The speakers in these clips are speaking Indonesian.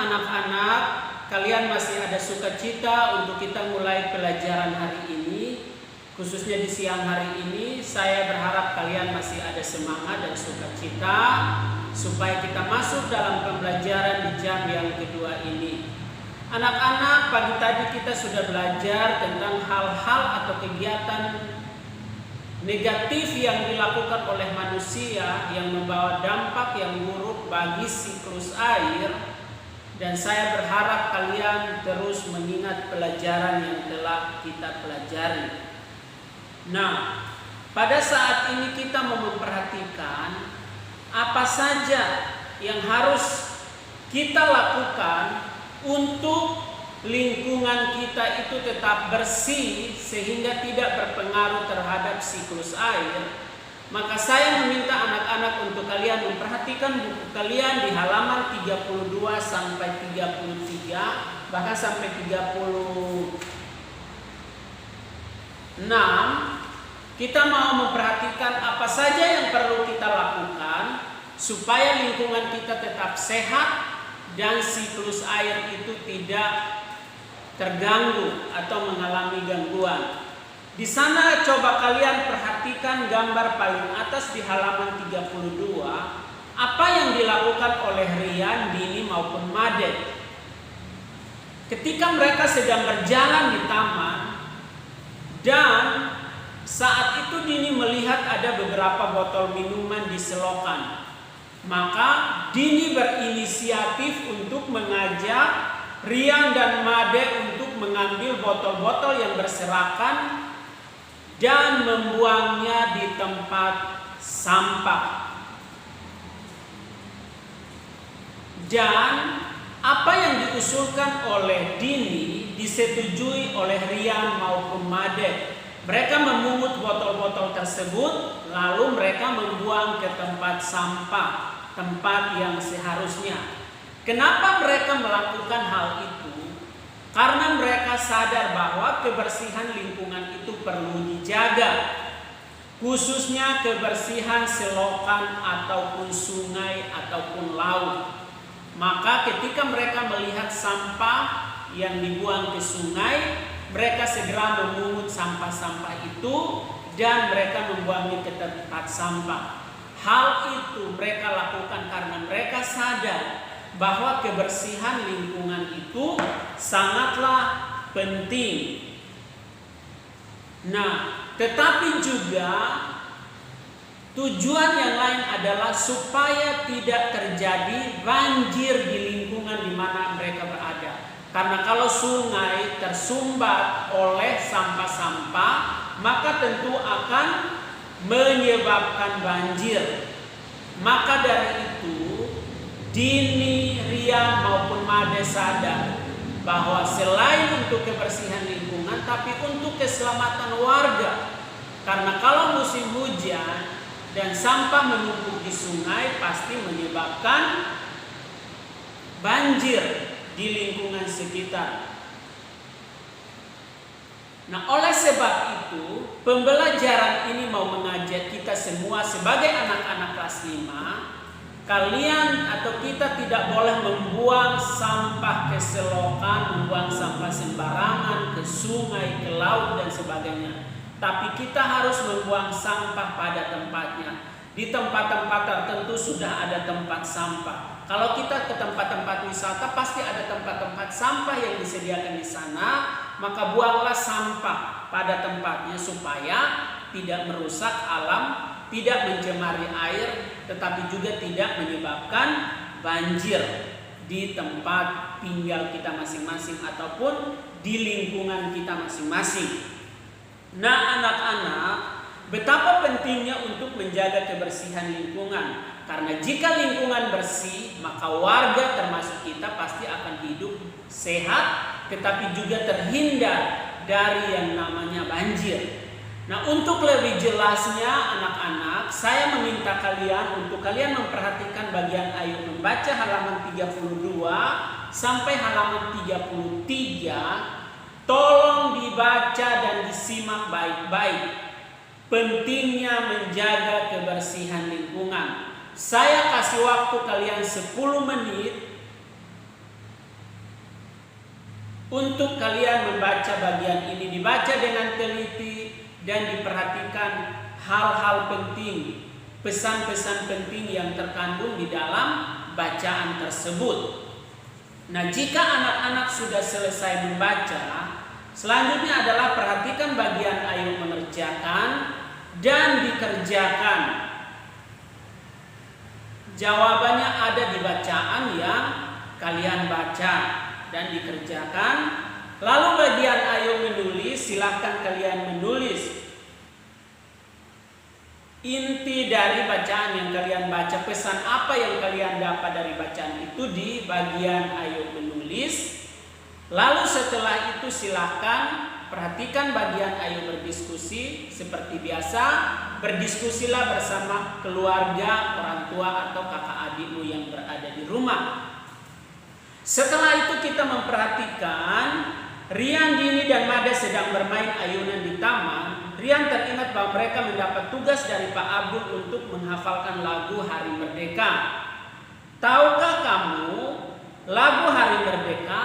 anak-anak, kalian masih ada sukacita untuk kita mulai pelajaran hari ini. Khususnya di siang hari ini, saya berharap kalian masih ada semangat dan sukacita supaya kita masuk dalam pembelajaran di jam yang kedua ini. Anak-anak, pagi tadi kita sudah belajar tentang hal-hal atau kegiatan negatif yang dilakukan oleh manusia yang membawa dampak yang buruk bagi siklus air, dan saya berharap kalian terus mengingat pelajaran yang telah kita pelajari. Nah, pada saat ini kita mau memperhatikan apa saja yang harus kita lakukan untuk lingkungan kita itu tetap bersih sehingga tidak berpengaruh terhadap siklus air. Maka saya meminta anak-anak untuk kalian memperhatikan buku kalian di halaman 32 sampai 33, bahkan sampai 36. Kita mau memperhatikan apa saja yang perlu kita lakukan supaya lingkungan kita tetap sehat dan siklus air itu tidak terganggu atau mengalami gangguan. Di sana coba kalian perhatikan gambar paling atas di halaman 32, apa yang dilakukan oleh Rian, Dini maupun Made. Ketika mereka sedang berjalan di taman dan saat itu Dini melihat ada beberapa botol minuman di selokan. Maka Dini berinisiatif untuk mengajak Rian dan Made untuk mengambil botol-botol yang berserakan dan membuangnya di tempat sampah. Dan apa yang diusulkan oleh Dini disetujui oleh Rian maupun Made. Mereka memungut botol-botol tersebut lalu mereka membuang ke tempat sampah, tempat yang seharusnya. Kenapa mereka melakukan hal itu? Karena mereka sadar bahwa kebersihan lingkungan itu perlu dijaga, khususnya kebersihan selokan ataupun sungai ataupun laut. Maka ketika mereka melihat sampah yang dibuang ke sungai, mereka segera memungut sampah-sampah itu dan mereka membuangnya ke tempat sampah. Hal itu mereka lakukan karena mereka sadar bahwa kebersihan lingkungan itu sangatlah penting. Nah, tetapi juga tujuan yang lain adalah supaya tidak terjadi banjir di lingkungan di mana mereka berada. Karena kalau sungai tersumbat oleh sampah-sampah, maka tentu akan menyebabkan banjir. Maka dari itu Dini, Rian maupun Made sadar bahwa selain untuk kebersihan lingkungan, tapi untuk keselamatan warga. Karena kalau musim hujan dan sampah menumpuk di sungai pasti menyebabkan banjir di lingkungan sekitar. Nah, oleh sebab itu, pembelajaran ini mau mengajak kita semua sebagai anak-anak kelas 5, kalian atau kita tidak boleh membuang sampah ke selokan, membuang sampah sembarangan ke sungai, ke laut dan sebagainya. Tapi kita harus membuang sampah pada tempatnya. Di tempat-tempat tertentu sudah ada tempat sampah. Kalau kita ke tempat-tempat wisata pasti ada tempat-tempat sampah yang disediakan di sana, maka buanglah sampah pada tempatnya supaya tidak merusak alam, tidak mencemari air, tetapi juga tidak menyebabkan banjir di tempat tinggal kita masing-masing ataupun di lingkungan kita masing-masing. Nah, anak-anak, betapa pentingnya untuk menjaga kebersihan lingkungan. Karena jika lingkungan bersih, maka warga termasuk kita pasti akan hidup sehat, tetapi juga terhindar dari yang namanya banjir. Nah, untuk lebih jelasnya anak-anak, saya meminta kalian untuk kalian memperhatikan bagian ayat membaca halaman 32 sampai halaman 33. Tolong dibaca dan disimak baik-baik. Pentingnya menjaga kebersihan lingkungan. Saya kasih waktu kalian 10 menit untuk kalian membaca bagian ini, dibaca dengan teliti dan diperhatikan hal-hal penting, pesan-pesan penting yang terkandung di dalam bacaan tersebut. Nah, jika anak-anak sudah selesai membaca, selanjutnya adalah perhatikan bagian ayo mengerjakan dan dikerjakan. Jawabannya ada di bacaan yang kalian baca dan dikerjakan. Lalu bagian ayo menulis, silahkan kalian menulis inti dari bacaan yang kalian baca, pesan apa yang kalian dapat dari bacaan itu di bagian ayo menulis. Lalu setelah itu silahkan perhatikan bagian ayo berdiskusi. Seperti biasa, berdiskusilah bersama keluarga, orang tua atau kakak adikmu yang berada di rumah. Setelah itu kita memperhatikan Rian, Dini, dan Mada sedang bermain ayunan di taman. Rian teringat bahwa mereka mendapat tugas dari Pak Abdul untuk menghafalkan lagu Hari Merdeka. Tahukah kamu lagu Hari Merdeka?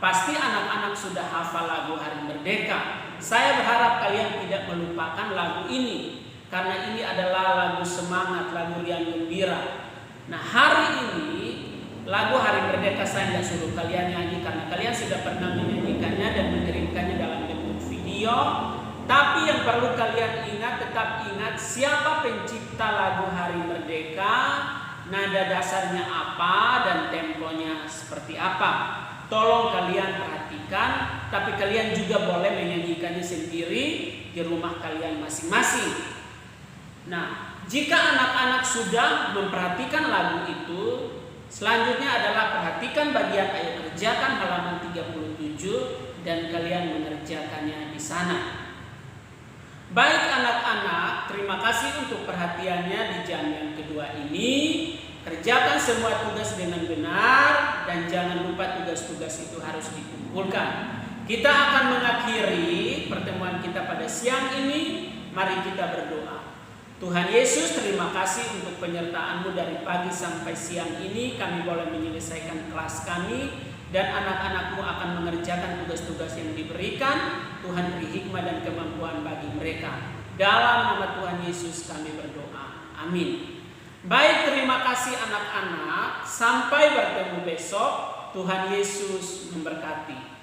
Pasti anak-anak sudah hafal lagu Hari Merdeka. Saya berharap kalian tidak melupakan lagu ini, karena ini adalah lagu semangat, lagu riang gembira. Nah, hari ini lagu Hari Merdeka saya tidak suruh kalian nyanyi, karena kalian sudah pernah menyanyikannya dan mengirimkannya dalam bentuk video. Tapi yang perlu kalian ingat, tetap ingat siapa pencipta lagu Hari Merdeka, nada dasarnya apa, dan temponya seperti apa. Tolong kalian perhatikan, tapi kalian juga boleh menyanyikannya sendiri di rumah kalian masing-masing. Nah, jika anak-anak sudah memperhatikan lagu itu, selanjutnya adalah perhatikan bagian ayo kerjakan halaman 37 dan kalian mengerjakannya di sana. Baik anak-anak, terima kasih untuk perhatiannya di jam yang kedua ini. Kerjakan semua tugas dengan benar dan jangan lupa tugas-tugas itu harus dikumpulkan. Kita akan mengakhiri pertemuan kita pada siang ini. Mari kita berdoa. Tuhan Yesus, terima kasih untuk penyertaan-Mu dari pagi sampai siang ini. Kami boleh menyelesaikan kelas kami dan anak-anak-Mu akan mengerjakan tugas-tugas yang diberikan. Tuhan beri hikmah dan kemampuan bagi mereka. Dalam nama Tuhan Yesus kami berdoa. Amin. Baik, terima kasih anak-anak. Sampai bertemu besok. Tuhan Yesus memberkati.